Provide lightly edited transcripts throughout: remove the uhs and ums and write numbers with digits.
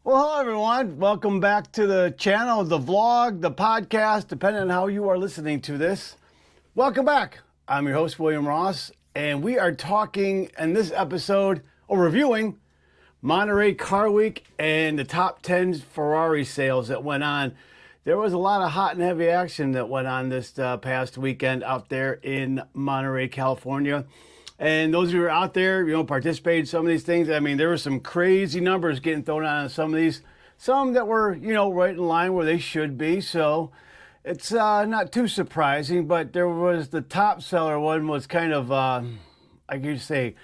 Well, hello everyone. Welcome back to the channel, the vlog, the podcast, depending on how you are listening to this. Welcome back. I'm your host, William Ross, and we are talking in this episode, or reviewing, Monterey Car Week and the top 10 Ferrari sales that went on. There was a lot of hot and heavy action that went on this past weekend out there in Monterey, California. And those who are out there, participating in some of these things, I mean, there were some crazy numbers getting thrown out on some of these. Some that were, right in line where they should be. So it's not too surprising, but there was the top seller one was kind of, I guess you say,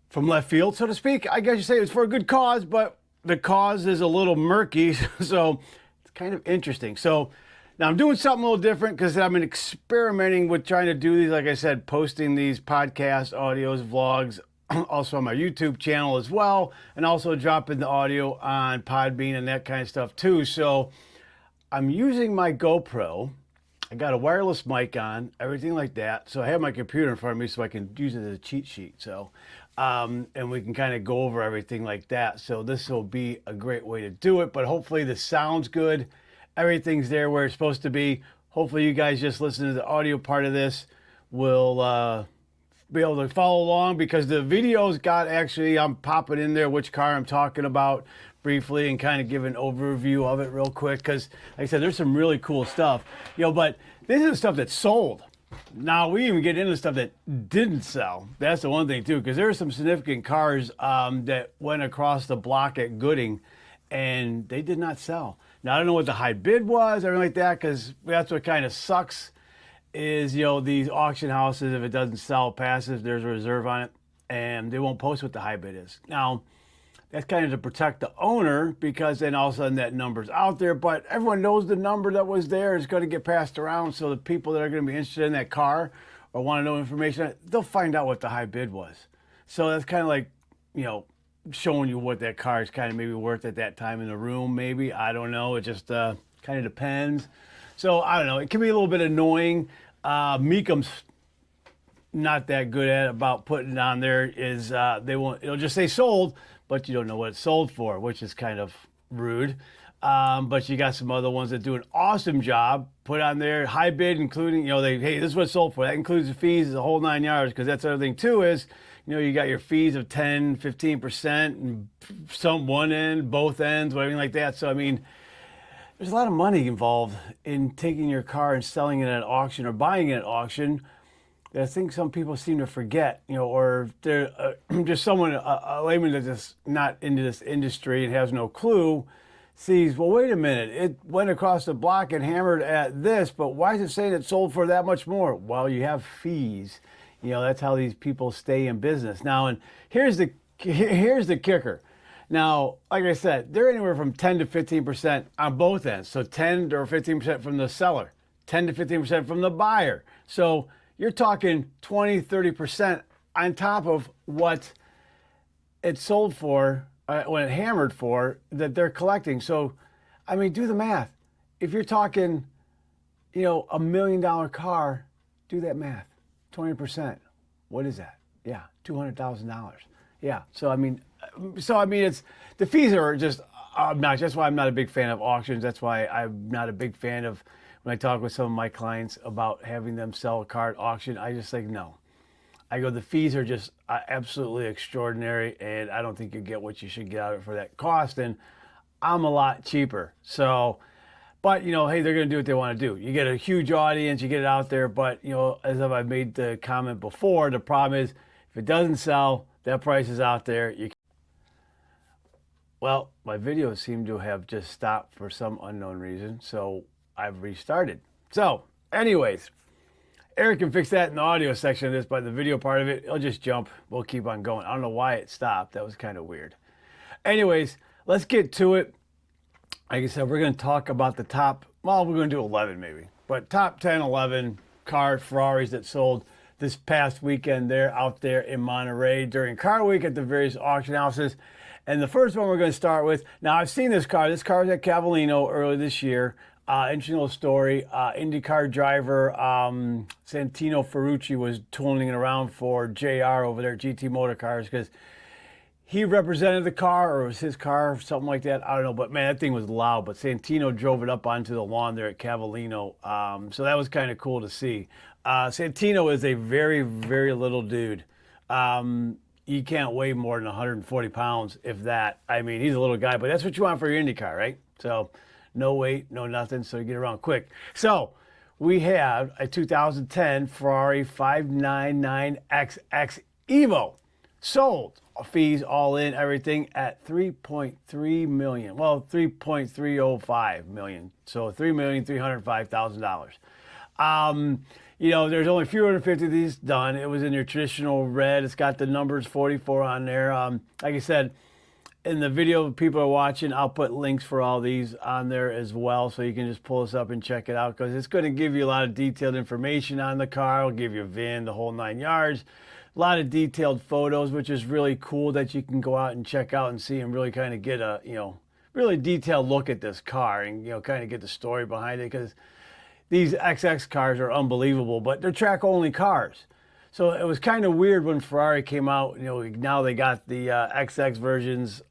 from left field, so to speak. I guess you say it was for a good cause, but the cause is a little murky. So it's kind of interesting. So now I'm doing something a little different because I've been experimenting with trying to do these, like I said, posting these podcasts, audios, vlogs, also on my YouTube channel as well, and also dropping the audio on Podbean and that kind of stuff too. So I'm using my GoPro. I got a wireless mic on, everything like that. So I have my computer in front of me so I can use it as a cheat sheet. So, and we can kind of go over everything like that. So this will be a great way to do it, but hopefully the sound's good. Everything's there where it's supposed to be. Hopefully you guys just listen to the audio part of this will be able to follow along, because the videos I'm popping in there which car I'm talking about briefly and kind of give an overview of it real quick, because like I said, there's some really cool stuff, but this is the stuff that sold. Now we even get into the stuff that didn't sell. That's the one thing too, because there are some significant cars that went across the block at Gooding and they did not sell. Now, I don't know what the high bid was or anything like that, because that's what kind of sucks is, these auction houses, if it doesn't sell passive, there's a reserve on it, and they won't post what the high bid is. Now, that's kind of to protect the owner, because then all of a sudden that number's out there, but everyone knows the number that was there is going to get passed around, so the people that are going to be interested in that car or want to know information, they'll find out what the high bid was. So that's kind of like, showing you what that car is kind of maybe worth at that time in the room, maybe. I don't know. It just kind of depends. So I don't know. It can be a little bit annoying. Meekum's not that good at about putting it on there. It'll just say sold, but you don't know what it's sold for, which is kind of rude. But you got some other ones that do an awesome job. Put on there high bid, including, hey, this is what it's sold for. That includes the fees, the whole 9 yards, because that's the other thing too is, you got your fees of 10, 15%, and some one end, both ends, whatever like that. So, I mean, there's a lot of money involved in taking your car and selling it at auction or buying it at auction that I think some people seem to forget, or they're just someone, a layman that's just not into this industry and has no clue, sees, well, wait a minute, it went across the block and hammered at this, but why is it saying it sold for that much more? Well, you have fees. That's how these people stay in business. Now, and here's the kicker. Now, like I said, they're anywhere from 10 to 15% on both ends. So 10 or 15% from the seller, 10 to 15% from the buyer. So you're talking 20, 30% on top of what it sold for, when it hammered for, that they're collecting. So, I mean, do the math. If you're talking, $1 million car, do that math. 20%. What is that? Yeah, $200,000. Yeah. So I mean, it's the fees are just obnoxious. That's why I'm not a big fan of auctions. That's why I'm not a big fan of when I talk with some of my clients about having them sell a car at auction. I just like, no. I go, the fees are just absolutely extraordinary, and I don't think you get what you should get out of it for that cost. And I'm a lot cheaper. So. But, hey, they're going to do what they want to do. You get a huge audience, you get it out there. But, as I've made the comment before, the problem is if it doesn't sell, that price is out there. Well, my videos seem to have just stopped for some unknown reason. So I've restarted. So anyways, Eric can fix that in the audio section of this, but the video part of it, it'll just jump. We'll keep on going. I don't know why it stopped. That was kind of weird. Anyways, let's get to it. Like I said, we're going to talk about the top, well, we're going to do 11 maybe, but top 10, 11 car Ferraris that sold this past weekend out there in Monterey during Car Week at the various auction houses. And the first one we're going to start with, now I've seen this car. This car was at Cavallino earlier this year. Interesting little story. IndyCar driver Santino Ferrucci was tooling it around for JR over there at GT Motor Cars, because he represented the car, or it was his car, or something like that. I don't know, but man, that thing was loud. But Santino drove it up onto the lawn there at Cavallino, so that was kind of cool to see. Santino is a very, very little dude. He can't weigh more than 140 pounds, if that. I mean, he's a little guy, but that's what you want for your Indy car, right? So, no weight, no nothing, so you get around quick. So, we have a 2010 Ferrari 599XX Evo, sold, fees all in, everything, at 3.3 million. Well, 3.305 million. So $3,305,000. There's only a few 150 of these done. It was in your traditional red. It's got the numbers 44 on there. Like I said, in the video people are watching, I'll put links for all these on there as well, so you can just pull this up and check it out, because it's going to give you a lot of detailed information on the car. It'll give you a VIN, the whole 9 yards. A lot of detailed photos, which is really cool that you can go out and check out and see and really kind of get a, really detailed look at this car and, kind of get the story behind it, because these XX cars are unbelievable, but they're track-only cars. So it was kind of weird when Ferrari came out. Now they got the XX versions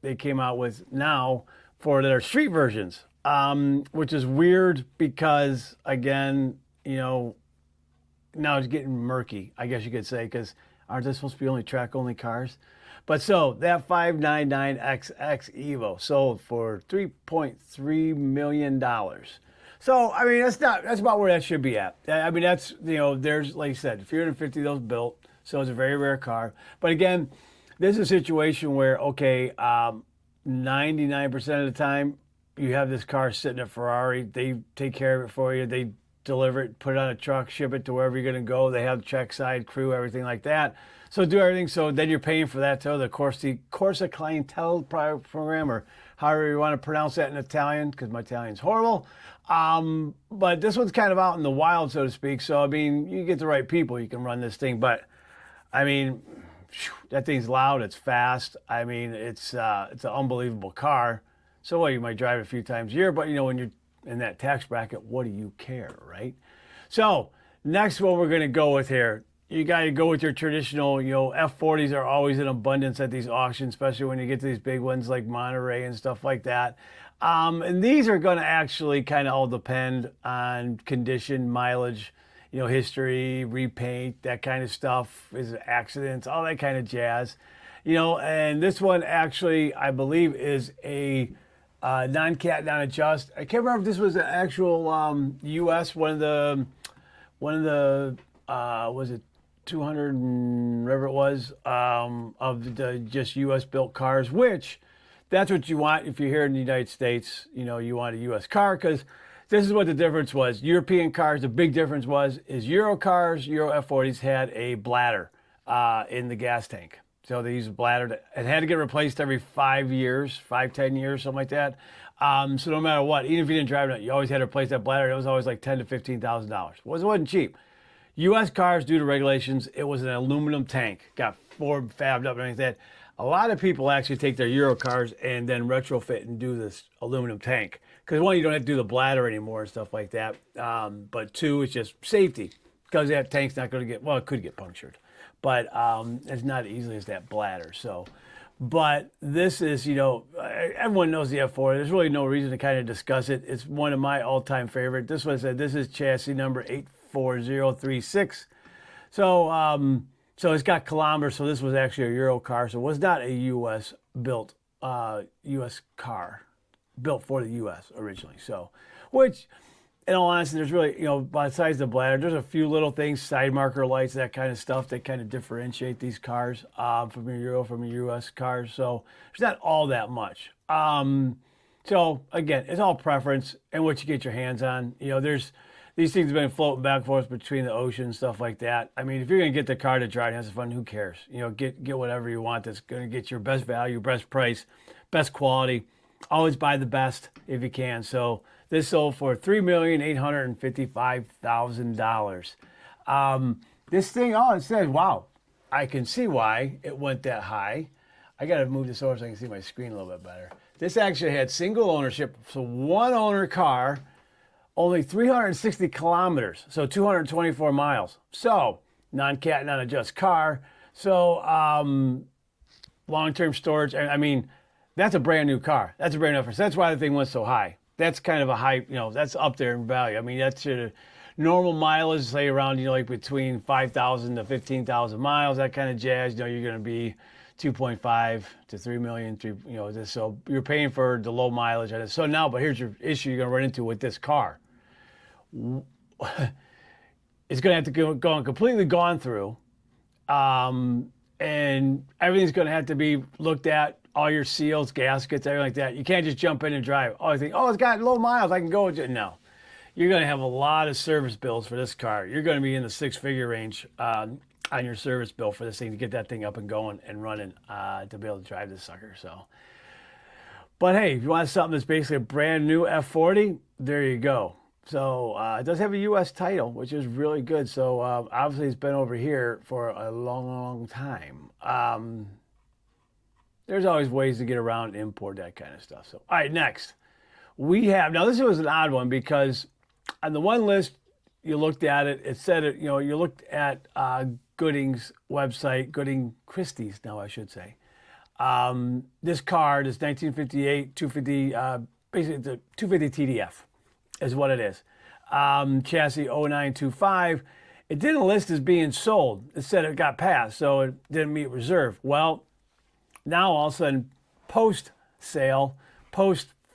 they came out with now for their street versions, which is weird because, again, now it's getting murky, I guess you could say, because aren't they supposed to be only track-only cars? But so that 599XX Evo sold for $3.3 million. So, I mean, that's about where that should be at. I mean, that's, there's, like you said, 350 of those built, so it's a very rare car. But again, this is a situation where, okay, 99% of the time, you have this car sitting at Ferrari. They take care of it for you. They deliver it, put it on a truck, ship it to wherever you're going to go. They have trackside crew, everything like that. So do everything. So then you're paying for that too. The Corsa Clientele program, or however you want to pronounce that in Italian, because my Italian's horrible. But this one's kind of out in the wild, so to speak. So, I mean, you get the right people, you can run this thing. But, I mean, that thing's loud, it's fast. I mean, it's an unbelievable car. So, well, you might drive it a few times a year, but, when you're in that tax bracket, what do you care, right? So, next one we're going to go with here. You got to go with your traditional, F40s are always in abundance at these auctions, especially when you get to these big ones like Monterey and stuff like that. And these are going to actually kind of all depend on condition, mileage, history, repaint, that kind of stuff, is accidents, all that kind of jazz. And this one actually, I believe, is a non-cat, non-adjust. I can't remember if this was an actual U.S., one of the was it 200 and whatever it was, of the just U.S. built cars, which that's what you want if you're here in the United States. You want a U.S. car, because this is what the difference was. European cars, the big difference is Euro cars, Euro F40s had a bladder in the gas tank. So they used a bladder it had to get replaced every 5 years, 10 years, something like that. So no matter what, even if you didn't drive it, you always had to replace that bladder. It was always like $10,000 to $15,000. It wasn't cheap. U.S. cars, due to regulations, it was an aluminum tank. Got Ford fabbed up and everything like that. A lot of people actually take their Euro cars and then retrofit and do this aluminum tank. Because one, you don't have to do the bladder anymore and stuff like that. But two, it's just safety. Because that tank's not going to get, well, it could get punctured. But it's not as easily as that bladder. So, but this is, everyone knows the F4. There's really no reason to kind of discuss it. It's one of my all-time favorite. This one said, this is chassis number 84036. So, so it's got kilometers. So this was actually a Euro car. So it was not a U.S. built, U.S. car built for the U.S. originally. So, which, in all honesty, there's really, besides the bladder, there's a few little things, side marker lights, that kind of stuff that kind of differentiate these cars from your Euro, from your U.S. cars. So there's not all that much. So again, it's all preference and what you get your hands on. These things have been floating back and forth between the ocean and stuff like that. I mean, if you're going to get the car to drive and have some fun, who cares? Get whatever you want that's going to get your best value, best price, best quality. Always buy the best if you can. So this sold for $3,855,000. This thing, it says, wow, I can see why it went that high. I got to move this over so I can see my screen a little bit better. This actually had single ownership, so one owner car, only 360 kilometers, so 224 miles. So non-cat, non-adjust car. So long-term storage. I mean, that's a brand new car. That's a brand new car. So that's why the thing went so high. That's kind of a high, that's up there in value. I mean, that's normal mileage, say around, like between 5,000 to 15,000 miles, that kind of jazz. You're going to be 2.5 to 3 million, so you're paying for the low mileage on it. So now, but here's your issue you're going to run into with this car. It's going to have to go completely gone through. And everything's going to have to be looked at, all your seals, gaskets, everything like that. You can't just jump in and drive. Oh, you think, it's got low miles, I can go. No. You're going to have a lot of service bills for this car. You're going to be in the six-figure range on your service bill for this thing to get that thing up and going and running to be able to drive this sucker. So, but hey, if you want something that's basically a brand new F40, there you go. So it does have a U.S. title, which is really good. So obviously it's been over here for a long, long time. There's always ways to get around and import that kind of stuff. So, all right, next. We have, now this was an odd one because on the one list, you looked at it, it said it, you looked at Gooding's website, Gooding Christie's now I should say. This car, this 1958 250, basically the 250 TDF is what it is. Chassis 0925. It didn't list as being sold. It said it got passed, so it didn't meet reserve. Well, now all of a sudden, post-sale,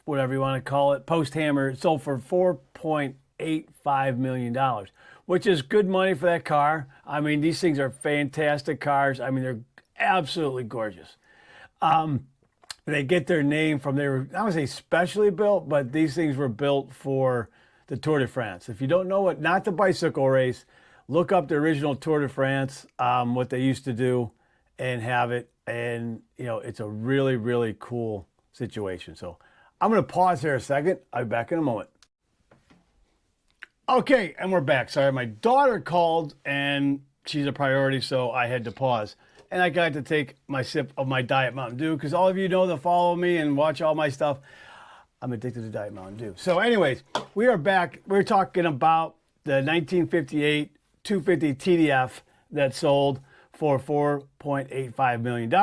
whatever you want to call it, post-hammer, it sold for $4.85 million, which is good money for that car. I mean, these things are fantastic cars. I mean, they're absolutely gorgeous. They get their name from, they were, I would say specially built, but these things were built for the Tour de France. If you don't know what, not the bicycle race, look up the original Tour de France, what they used to do and have it. And, it's a really, really cool situation. So I'm going to pause here a second. I'll be back in a moment. Okay, and we're back. Sorry, my daughter called and she's a priority, so I had to pause. And I got to take my sip of my Diet Mountain Dew because all of you know that follow me and watch all my stuff. I'm addicted to Diet Mountain Dew. So anyways, we are back. We're talking about the 1958 250 TDF that sold for $4.85 million.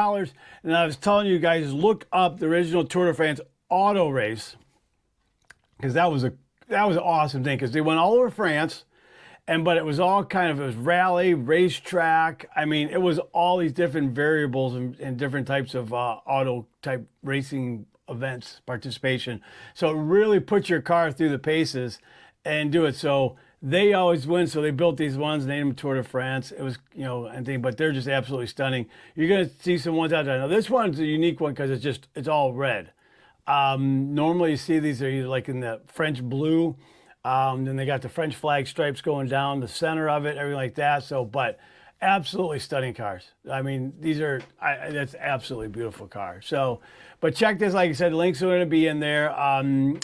And I was telling you guys, look up the original Tour de France auto race because that was an awesome thing because they went all over France. But it was all it was rally, racetrack. I mean, it was all these different variables and different types of auto type racing events, participation. So it really put your car through the paces and do it. So they always win. So they built these ones, named them Tour de France. It was, but they're just absolutely stunning. You're going to see some ones out there. Now this one's a unique one because it's all red. Normally you see these are either like in the French blue. Then they got the French flag stripes going down the center of it, everything like that. So, but absolutely stunning cars. I mean, that's absolutely beautiful cars. So, but check this, like I said, links are going to be in there.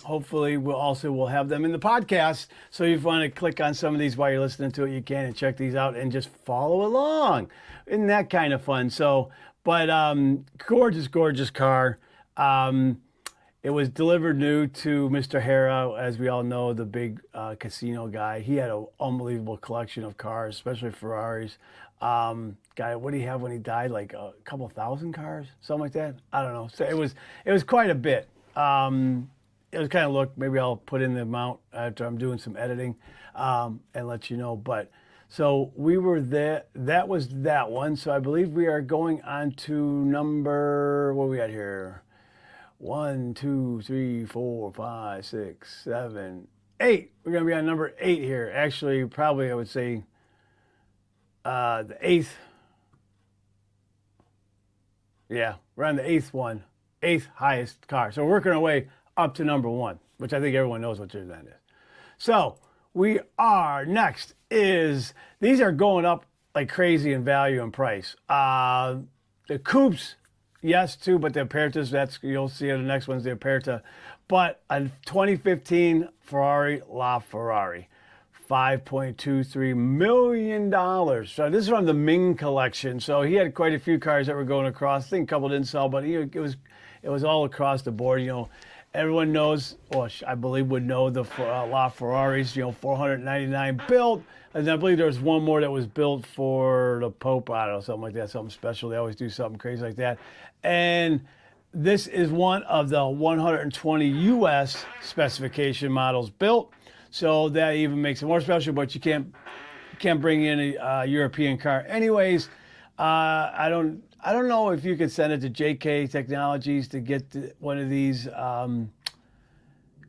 Hopefully we'll have them in the podcast. So if you want to click on some of these while you're listening to it, you can and check these out and just follow along. Isn't that kind of fun? So, but gorgeous, gorgeous car. It was delivered new to Mr. Hara, as we all know, the big casino guy. He had an unbelievable collection of cars, especially Ferraris. Guy, what did he have when he died? Like a couple thousand cars, something like that. I don't know. So it was quite a bit. It was kind of look. Maybe I'll put in the amount after I'm doing some editing and let you know. But so we were there. That was that one. So I believe we are going on to number. What we got here? 1, 2, 3, 4, 5, 6, 7, 8. We're going to be on number 8 here. Actually, probably I would say the 8th. Yeah, we're on the 8th one. 8th highest car. So we're working our way up to number 1, which I think everyone knows what that is. So we are next is, these are going up like crazy in value and price. The coupes, yes, too, but the Apertas, you'll see in the next one's the Aperta. But a 2015 Ferrari LaFerrari, $5.23 million. So this is from the Ming collection. So he had quite a few cars that were going across. I think a couple didn't sell, but it was all across the board. Everyone knows, or I believe would know the LaFerraris, 499 built. And I believe there was one more that was built for the Pope, I don't know, something like that, something special. They always do something crazy like that. And this is one of the 120 U.S. specification models built. So that even makes it more special, but you can't bring in a European car. Anyways, I don't know if you could send it to JK Technologies to get one of these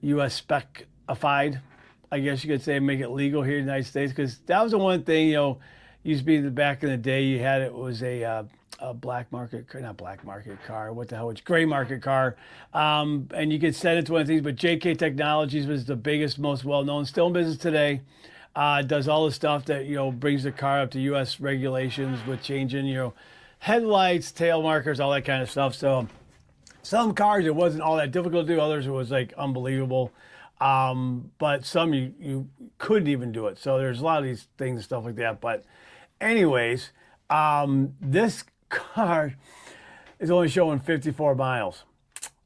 U.S. specified. I guess you could say make it legal here in the United States, because that was the one thing, used to be back in the day you had it was a black market, not black market car, what the hell, it's gray market car. And you could send it to one of these, but JK Technologies was the biggest, most well-known, still in business today. Does all the stuff that, brings the car up to U.S. regulations with changing, headlights, tail markers, all that kind of stuff. So some cars, it wasn't all that difficult to do. Others, it was like unbelievable. But some you couldn't even do it. So there's a lot of these things and stuff like that. But anyways, this car is only showing 54 miles.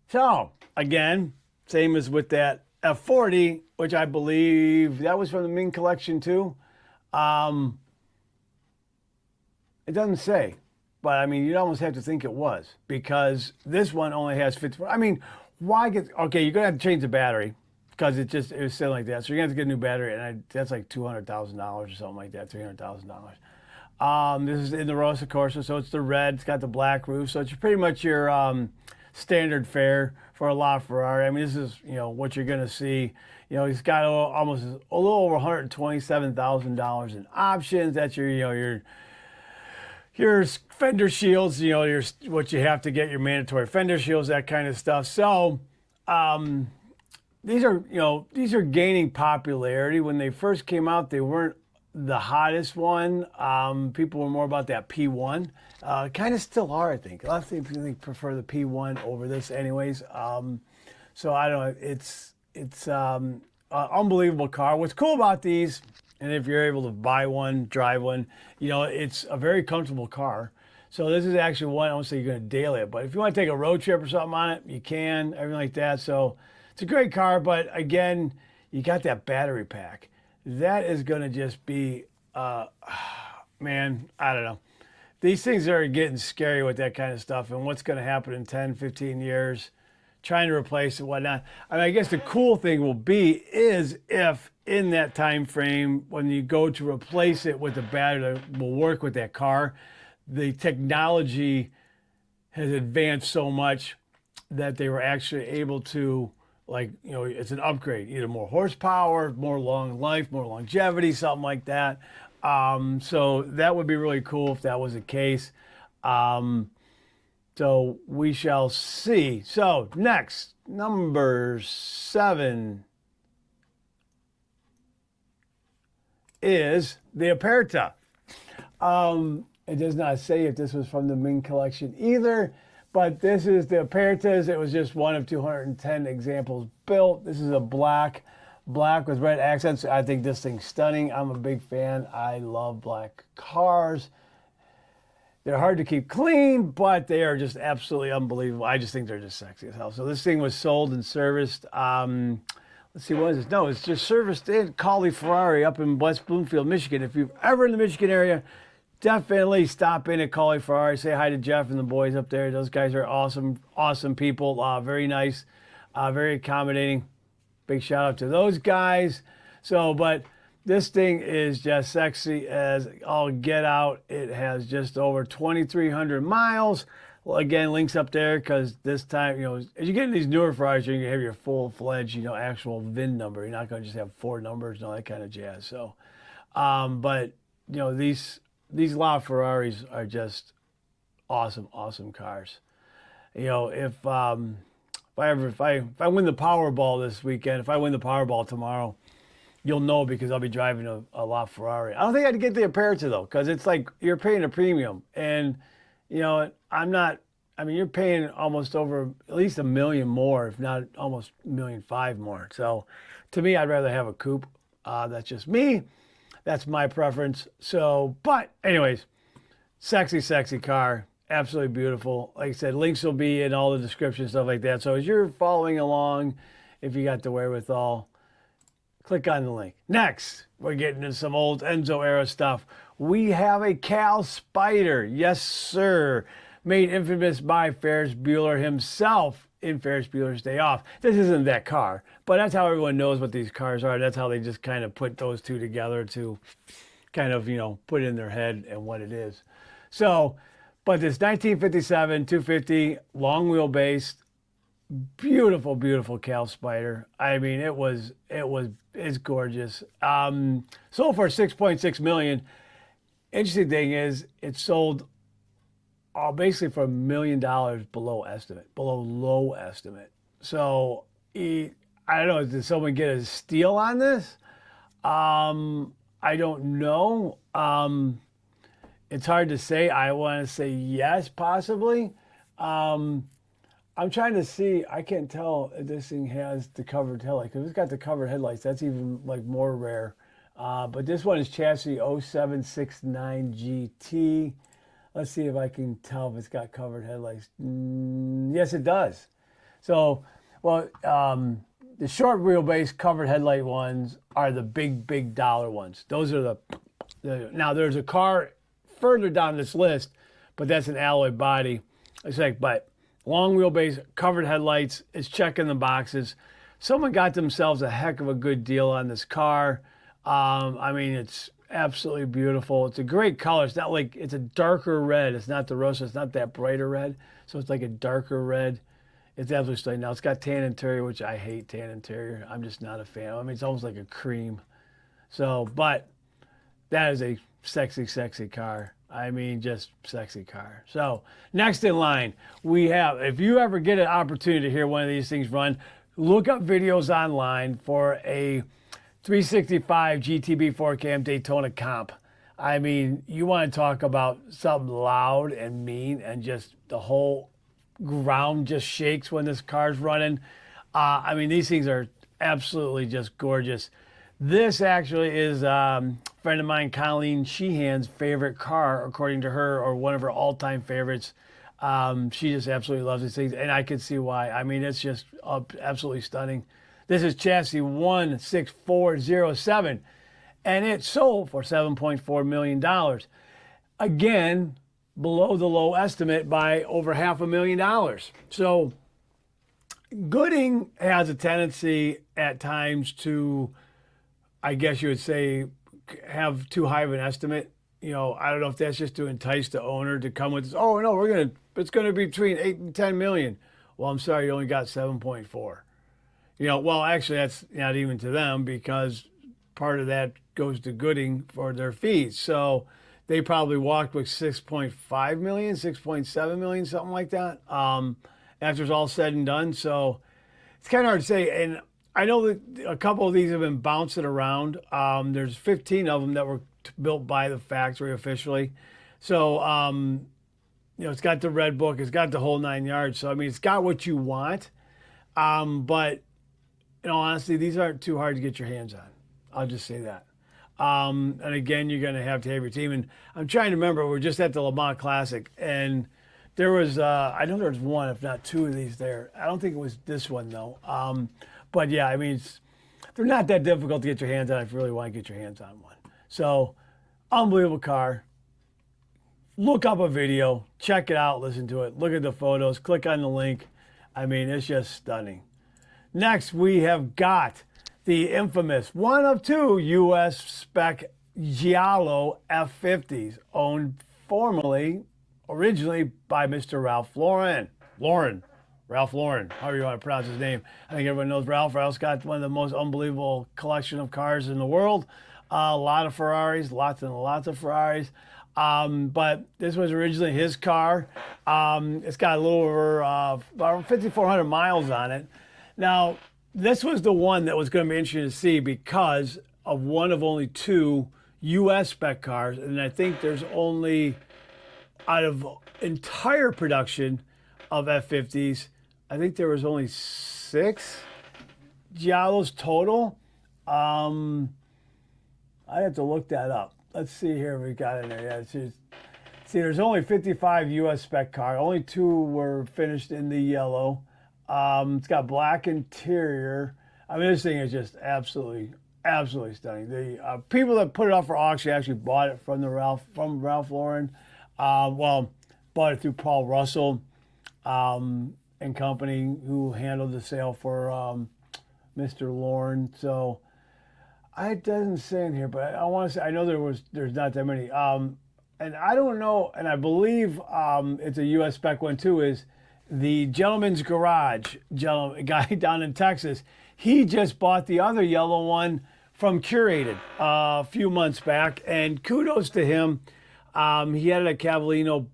So again, same as with that F40, which I believe that was from the Ming collection too. It doesn't say, but I mean, you'd almost have to think it was, because this one only has 54. I mean, why get, okay, you're gonna have to change the battery, because it was sitting like that. So you're gonna have to get a new battery, and that's like $200,000 or something like that, $300,000. This is in the Rosa Corsa, so it's the red, it's got the black roof, so it's pretty much your standard fare for a LaFerrari. I mean, this is, what you're gonna see. He's got almost a little over $127,000 in options. That's your fender shields, your what you have to get, your mandatory fender shields, that kind of stuff. So these are gaining popularity. When they first came out, they weren't the hottest one. People were more about that P1. Kind of still are, I think. A lot of people prefer the P1 over this, anyways. So I don't know. It's unbelievable car. What's cool about these, and if you're able to buy one, drive one, it's a very comfortable car. So this is actually one, I won't say you're going to daily it, but if you want to take a road trip or something on it, you can, everything like that. So it's a great car, but again, you got that battery pack. That is going to just be, man, I don't know. These things are getting scary with that kind of stuff, and what's going to happen in 10, 15 years, trying to replace it, whatnot. I mean, I guess the cool thing will be is if in that time frame, when you go to replace it with a battery that will work with that car, the technology has advanced so much that they were actually able to, it's an upgrade, either more horsepower, more long life, more longevity, something like that. So that would be really cool if that was the case. So we shall see. So next, number 7 is the Aperta. It does not say if this was from the Ming collection either, but this is the Apertas. It was just one of 210 examples built. This is a black with red accents. I think this thing's stunning. I'm a big fan. I love black cars. They're hard to keep clean, but they are just absolutely unbelievable. I just think they're just sexy as hell. So this thing was sold and serviced. Let's see, what is this? No, it's just serviced in Cauley Ferrari up in West Bloomfield, Michigan. If you're ever in the Michigan area, definitely stop in at Cauley Ferrari. Say hi to Jeff and the boys up there. Those guys are awesome, awesome people. Very nice, very accommodating. Big shout out to those guys. So, but this thing is just sexy as all get out. It has just over 2,300 miles. Well, again, links up there, because this time, as you get in these newer Ferraris, you're going to have your full-fledged, actual VIN number. You're not going to just have 4 numbers and all that kind of jazz. So, but, these LaFerraris are just awesome, awesome cars. If I win the Powerball this weekend, if I win the Powerball tomorrow, you'll know, because I'll be driving a LaFerrari. I don't think I'd get the Aperta though, because it's like you're paying a premium, and you're paying almost over at least $1 million more, if not almost $1.5 million more. So to me, I'd rather have a coupe. That's just me. That's my preference. So, but anyways, sexy, sexy car. absolutely beautiful. Like I said, links will be in all the description, stuff like that. So as you're following along, if you got the wherewithal, click on the link. Next, we're getting into some old Enzo era stuff. We have a Cal Spider. Yes, sir. Made infamous by Ferris Bueller himself in Ferris Bueller's Day Off. This isn't that car, but that's how everyone knows what these cars are. That's how they just kind of put those two together to kind of, put it in their head and what it is. So, but this 1957 250 long wheelbase, beautiful, beautiful Cal Spider. I mean, it's gorgeous. Sold for 6.6 million. Interesting thing is, it sold basically for $1 million below estimate, below low estimate. So I don't know. Did someone get a steal on this? I don't know. It's hard to say. I want to say yes, possibly. I'm trying to see. I can't tell if this thing has the covered headlights. Because it's got the covered headlights. That's even like more rare. But this one is chassis 0769 GT. Let's see if I can tell if it's got covered headlights. Yes, it does. So, well, the short wheelbase covered headlight ones are the big dollar ones. Those are now there's a car further down this list, but that's an alloy body. It's like, but long wheelbase covered headlights is checking the boxes. Someone got themselves a heck of a good deal on this car. I mean, it's absolutely beautiful. It's a great color. It's not like, it's a darker red. It's not the Rosa. It's not that brighter red. So it's like a darker red. It's absolutely stunning. Now, it's got tan interior, which I hate tan interior. I'm just not a fan. I mean, it's almost like a cream. So, but that is a sexy, sexy car. I mean, just sexy car. So, next in line, we have, if you ever get an opportunity to hear one of these things run, look up videos online for a 365 GTB 4Cam Daytona comp. I mean, you want to talk about something loud and mean, and just the whole ground just shakes when this car's running. I mean, these things are absolutely just gorgeous. This actually is a friend of mine, Colleen Sheehan's favorite car, according to her, or one of her all-time favorites. She just absolutely loves these things, and I can see why. I mean, it's just absolutely stunning. This is chassis 16407, and it sold for $7.4 million. Again, below the low estimate by over $500,000. So Gooding has a tendency at times to, I guess you would say, have too high of an estimate. I don't know if that's just to entice the owner to come with this. Oh no, it's gonna be between 8 and 10 million. Well, I'm sorry, you only got 7.4. Well, actually, that's not even to them, because part of that goes to Gooding for their fees. So they probably walked with 6.5 million, 6.7 million, something like that, after it's all said and done. So it's kind of hard to say. And I know that a couple of these have been bouncing around. There's 15 of them that were built by the factory officially. So, it's got the red book. It's got the whole 9 yards. So, I mean, it's got what you want. But, honestly, these aren't too hard to get your hands on. I'll just say that. And again, you're going to have your team. And I'm trying to remember, we're just at the Le Mans Classic, and there was, I know there was one, if not two of these there. I don't think it was this one, though. But yeah, I mean, they're not that difficult to get your hands on if you really want to get your hands on one. So, unbelievable car. Look up a video, check it out, listen to it, look at the photos, click on the link. I mean, it's just stunning. Next, we have got the infamous one of two U.S. spec Giallo F50s, owned originally by Mr. Ralph Lauren. Ralph Lauren, however you want to pronounce his name. I think everyone knows Ralph. Ralph's got one of the most unbelievable collection of cars in the world. A lot of Ferraris, lots and lots of Ferraris. But this was originally his car. It's got a little over about 5,400 miles on it. Now, this was the one that was going to be interesting to see because of one of only two U.S. spec cars. And I think there's only, out of entire production of F50s, I think there was only 6 Giallos total. I'd have to look that up. Let's see here if we got in there. Yeah, it's See, there's only 55 U.S. spec car. Only 2 were finished in the yellow. It's got black interior. I mean, this thing is just absolutely stunning. The people that put it up for auction actually bought it from Ralph Lauren. Bought it through Paul Russell and company, who handled the sale for Mr. Lauren. So it doesn't say in here, but I want to say, I know there's not that many. And I don't know, and I believe it's a U.S. spec one too, is the Gentleman's Garage guy down in Texas. He just bought the other yellow one from Curated a few months back, and kudos to him. He had it at Cavallino,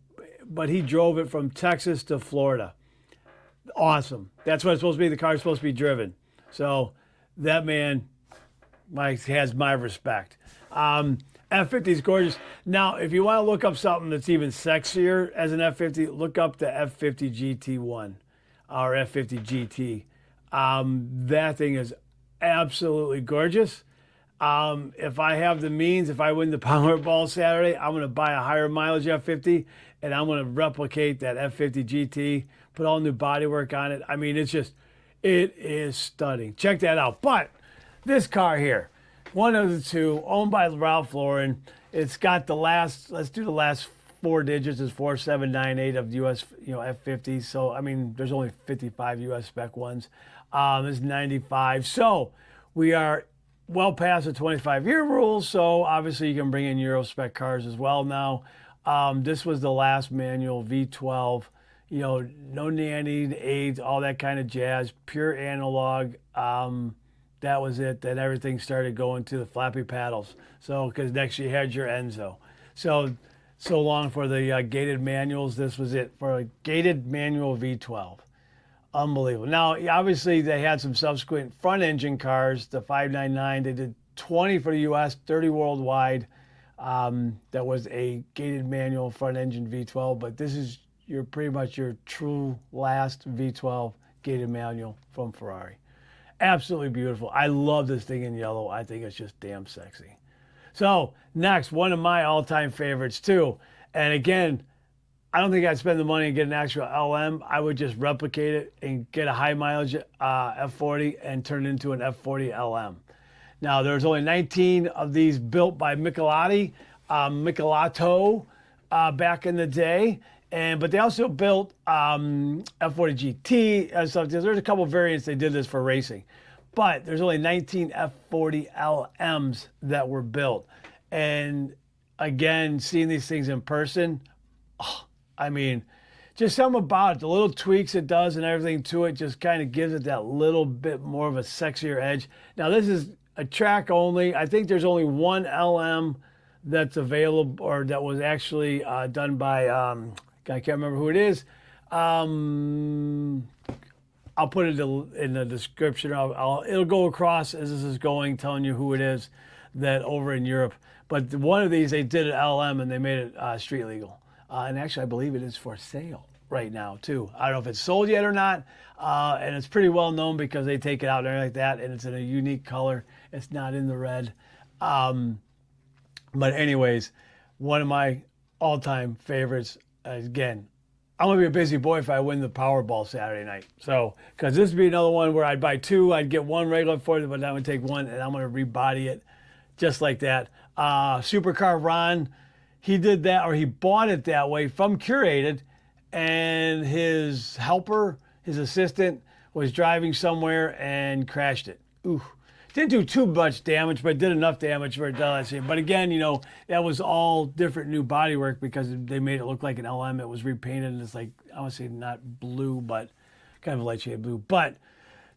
but he drove it from Texas to Florida. Awesome. That's what it's supposed to be. The car's supposed to be driven. So that man has my respect. F50 is gorgeous. Now, if you want to look up something that's even sexier as an F50, look up the F50 GT1 or F50 GT. That thing is absolutely gorgeous. If I have the means, if I win the Powerball Saturday, I'm going to buy a higher mileage F50, and I'm going to replicate that F50 GT, put all new bodywork on it. I mean, it is stunning. Check that out. But this car here, one of the 2, owned by Ralph Lauren. It's got the last, let's do the last 4 digits, is 4798 of US, F50. So, I mean, there's only 55 US spec ones. It's 95. So we are well past the 25-year rule. So obviously you can bring in Euro spec cars as well now. This was the last manual V12, no nanny, aids, all that kind of jazz, pure analog. That was it. Then everything started going to the flappy paddles. So, because next you had your Enzo. So long for the gated manuals. This was it for a gated manual V12. Unbelievable. Now, obviously, they had some subsequent front engine cars, the 599. They did 20 for the U.S., 30 worldwide. That was a gated manual front engine V12. But this is pretty much your true last V12 gated manual from Ferrari. Absolutely beautiful. I love this thing in yellow. I think it's just damn sexy. So next, one of my all-time favorites too. And again, I don't think I'd spend the money and get an actual LM. I would just replicate it and get a high mileage F40 and turn it into an F40 LM. Now, there's only 19 of these built by Michelotti, back in the day. But they also built F40 GT and stuff. There's a couple variants they did this for racing. But there's only 19 F40 LMs that were built. And again, seeing these things in person, I mean, just something about it. The little tweaks it does and everything to it just kind of gives it that little bit more of a sexier edge. Now, this is a track only. I think there's only one LM that's available, or that was actually done by... I can't remember who it is. I'll put it in the description. It'll go across as this is going, telling you who it is that over in Europe. But one of these, they did an LM and they made it street legal. And actually, I believe it is for sale right now, too. I don't know if it's sold yet or not. And it's pretty well known because they take it out and everything like that. And it's in a unique color. It's not in the red. But anyways, one of my all-time favorites. Again, I'm going to be a busy boy if I win the Powerball Saturday night. So, because this would be another one where I'd buy 2, I'd get 1 regular for it, but I would take 1 and I'm going to rebody it just like that. Supercar Ron, he did that, or he bought it that way from Curated, and his helper, his assistant, was driving somewhere and crashed it. Ooh. Didn't do too much damage, but did enough damage for it to. But again, that was all different new bodywork because they made it look like an LM. It was repainted, and it's like, I want to say not blue, but kind of a light shade blue. But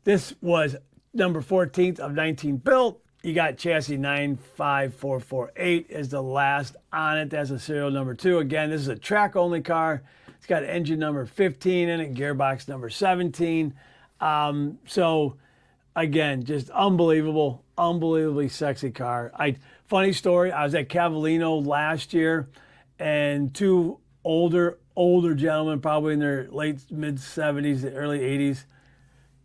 this was number 14th of 19 built. You got chassis 95448 is the last on it. That's a serial number 2. Again, this is a track-only car. It's got engine number 15 in it, gearbox number 17. So... Again, just unbelievably sexy car. Funny story, I was at Cavallino last year, and 2 older gentlemen, probably in their mid-70s, early 80s.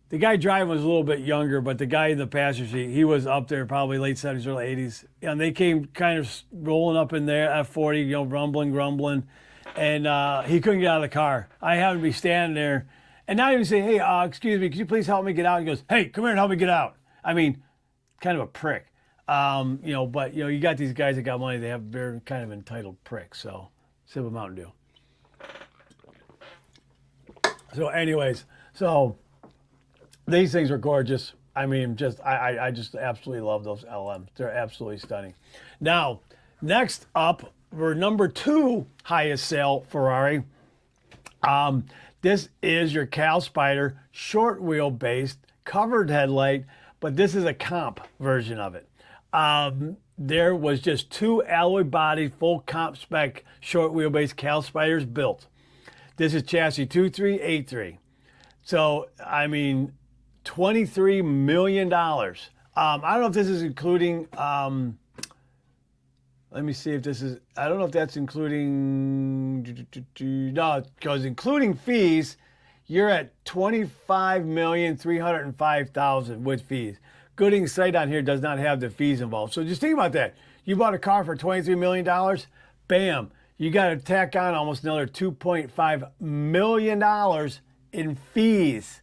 The guy driving was a little bit younger, but the guy in the passenger seat, he was up there probably late 70s, early 80s. And they came kind of rolling up in there at 40, rumbling. and he couldn't get out of the car. I happened to be standing there, and not even say, "Hey, excuse me, could you please help me get out?" He goes, "Hey, come here and help me get out." I mean, kind of a prick. But you got these guys that got money. They're kind of entitled pricks. So, sip of Mountain Dew. So, anyways, these things are gorgeous. I mean, I just absolutely love those LMs. They're absolutely stunning. Now, next up, we're number 2 highest sale Ferrari. This is your Cal Spider short wheelbase covered headlight, but this is a comp version of it. There was just 2 alloy body full comp spec short wheelbase Cal Spiders built. This is chassis 2383. So, I mean, $23 million. I don't know if this is including, let me see if this is, I don't know if that's including, no, because including fees, you're at $25,305,000 with fees. Gooding's site on here does not have the fees involved. So just think about that. You bought a car for $23 million, bam, you got to tack on almost another $2.5 million in fees.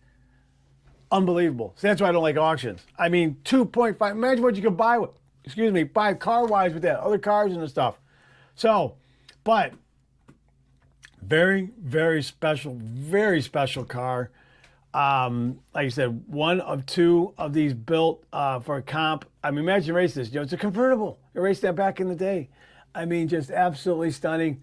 Unbelievable. So that's why I don't like auctions. I mean, 2.5, imagine what you could buy with, buy car-wise with that, other cars and the stuff. So, but very, very special car. Like I said, 1 of 2 of these built for a comp. I mean, imagine racing this. It's a convertible. You raced that back in the day. I mean, just absolutely stunning.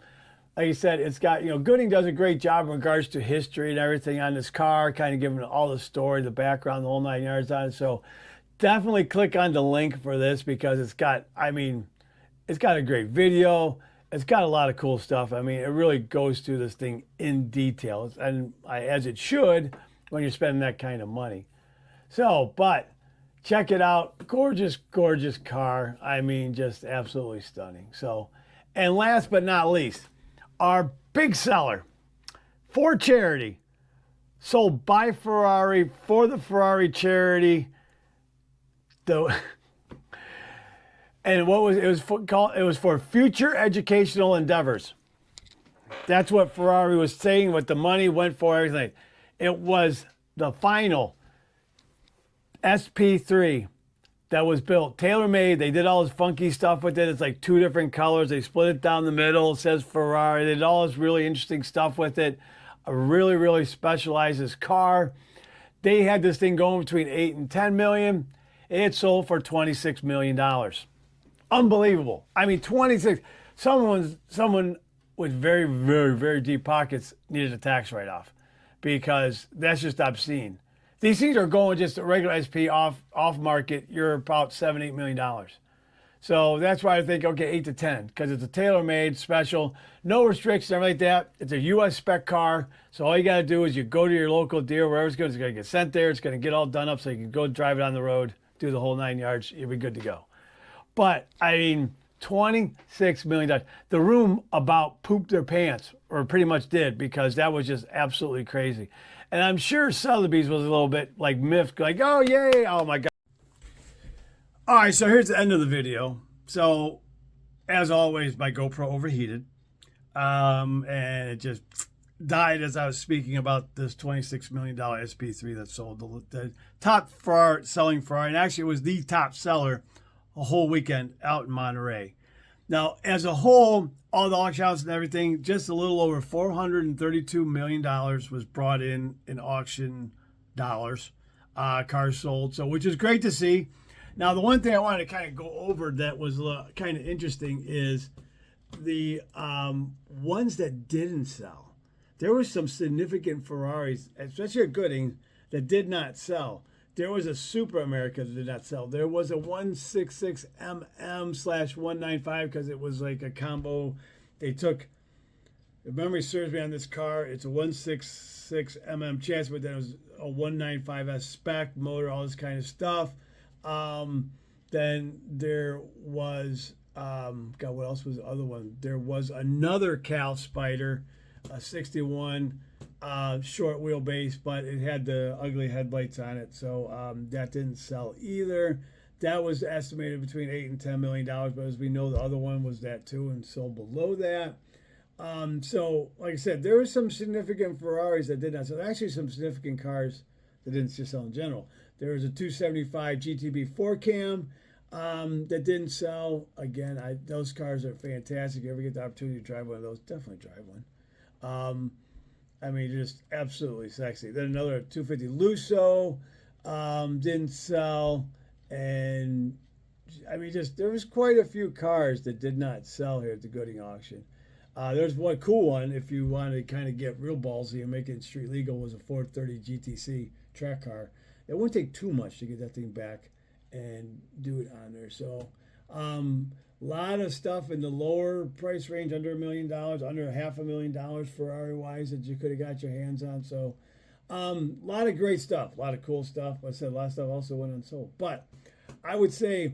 Like I said, it's got, Gooding does a great job in regards to history and everything on this car, kind of giving all the story, the background, the whole 9 yards on it. So definitely click on the link for this because it's got a great video. It's got a lot of cool stuff. I mean, it really goes through this thing in detail, and as it should when you're spending that kind of money. So, but check it out. Gorgeous, gorgeous car. I mean, just absolutely stunning. So, and last but not least, our big seller for charity, sold by Ferrari for the Ferrari charity. And what was it was for, called? It was for future educational endeavors. That's what Ferrari was saying. What the money went for, everything. It was the final SP3 that was built, tailor-made. They did all this funky stuff with it. It's like 2 different colors. They split it down the middle. It says Ferrari. They did all this really interesting stuff with it. A really, really specialized this car. They had this thing going between 8 and 10 million. It sold for $26 million. Unbelievable. I mean, 26. Someone with very, very, very deep pockets needed a tax write-off because that's just obscene. These things are going just a regular SP off market. You're about $7-8 million. So that's why I think, okay, 8 to 10, because it's a tailor-made special, no restrictions, everything like that. It's a U.S. spec car. So all you got to do is you go to your local dealer, wherever it's going to get sent there. It's going to get all done up so you can go drive it on the road, do the whole 9 yards. You'll be good to go. But, I mean, $26 million. The room about pooped their pants, or pretty much did, because that was just absolutely crazy. And I'm sure Sotheby's was a little bit like miffed, like, oh, yay, oh my God. All right, so here's the end of the video. So, as always, my GoPro overheated. And it just died as I was speaking about this $26 million SP3 that sold the top selling Ferrari. And actually, it was the top seller a whole weekend out in Monterey. Now, as a whole, all the auction house and everything, just a little over $432 million was brought in auction dollars, cars sold, so which is great to see. Now, the one thing I wanted to kind of go over that was kind of interesting is the ones that didn't sell. There were some significant Ferraris, especially at Gooding, that did not sell. There was a Super America that did not sell. There was a 166mm/195 because it was like a combo. They took, if memory serves me on this car, it's a 166mm chassis, but then it was a 195S spec motor, all this kind of stuff. Then there was, God, what else was the other one? There was another Cal Spider, a 61 short wheelbase, but it had the ugly headlights on it, so that didn't sell either. That was estimated between $8 and $10 million, but as we know, the other one was that too and sold below that. So, like I said, there were some significant Ferraris that did not sell. Actually, some significant cars that didn't just sell in general. There was a 275 GTB 4 cam that didn't sell. Again, those cars are fantastic. If you ever get the opportunity to drive one of those, definitely drive one. I mean, just absolutely sexy. Then another 250 Lusso didn't sell. And, I mean, just there was quite a few cars that did not sell here at the Gooding auction. There's one cool one, if you want to kind of get real ballsy and make it street legal, was a 430 GTC track car. It wouldn't take too much to get that thing back and do it on there. So, a lot of stuff in the lower price range, under $1 million, under $500,000 Ferrari-wise that you could have got your hands on. So, a lot of great stuff, a lot of cool stuff. Like I said, a lot of stuff also went unsold. But I would say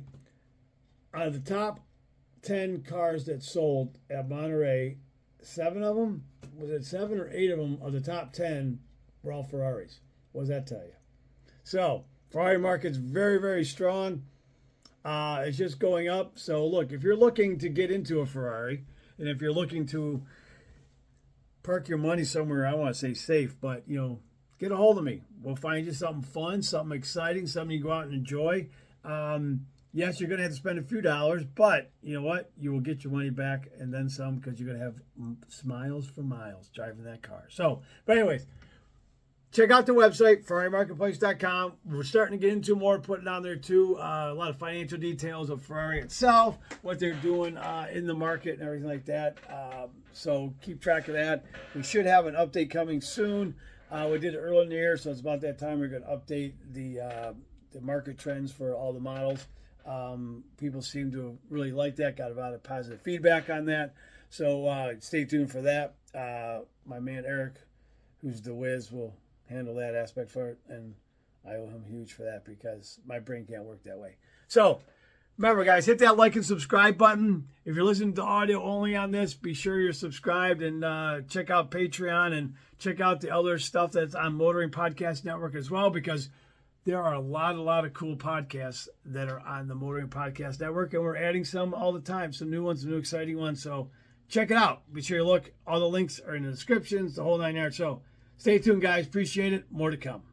out of the top 10 cars that sold at Monterey, 7 of them, was it 7 or 8 of them of the top 10 were all Ferraris. What does that tell you? So, Ferrari market's very, very strong. It's just going up. So, look, if you're looking to get into a Ferrari, and if you're looking to park your money somewhere, I want to say safe, but, get a hold of me. We'll find you something fun, something exciting, something you go out and enjoy. Yes, you're going to have to spend a few dollars, but you know what? You will get your money back and then some, because you're going to have smiles for miles driving that car. So, but anyways, check out the website, FerrariMarketplace.com. We're starting to get into more, putting on there too, a lot of financial details of Ferrari itself, what they're doing in the market and everything like that. So keep track of that. We should have an update coming soon. We did it early in the year, so it's about that time we're going to update the market trends for all the models. People seem to really like that, got a lot of positive feedback on that. So stay tuned for that. My man Eric, who's the whiz, will handle that aspect for it, and I owe him huge for that because my brain can't work that way. So remember, guys, hit that like and subscribe button. If you're listening to audio only on this, be sure you're subscribed, and check out Patreon and check out the other stuff that's on Motoring Podcast Network as well, because there are a lot of cool podcasts that are on the Motoring Podcast Network, and we're adding some all the time, some new ones, some new exciting ones. So check it out. Be sure you look. All the links are in the descriptions, the whole 9 yards. So stay tuned, guys. Appreciate it. More to come.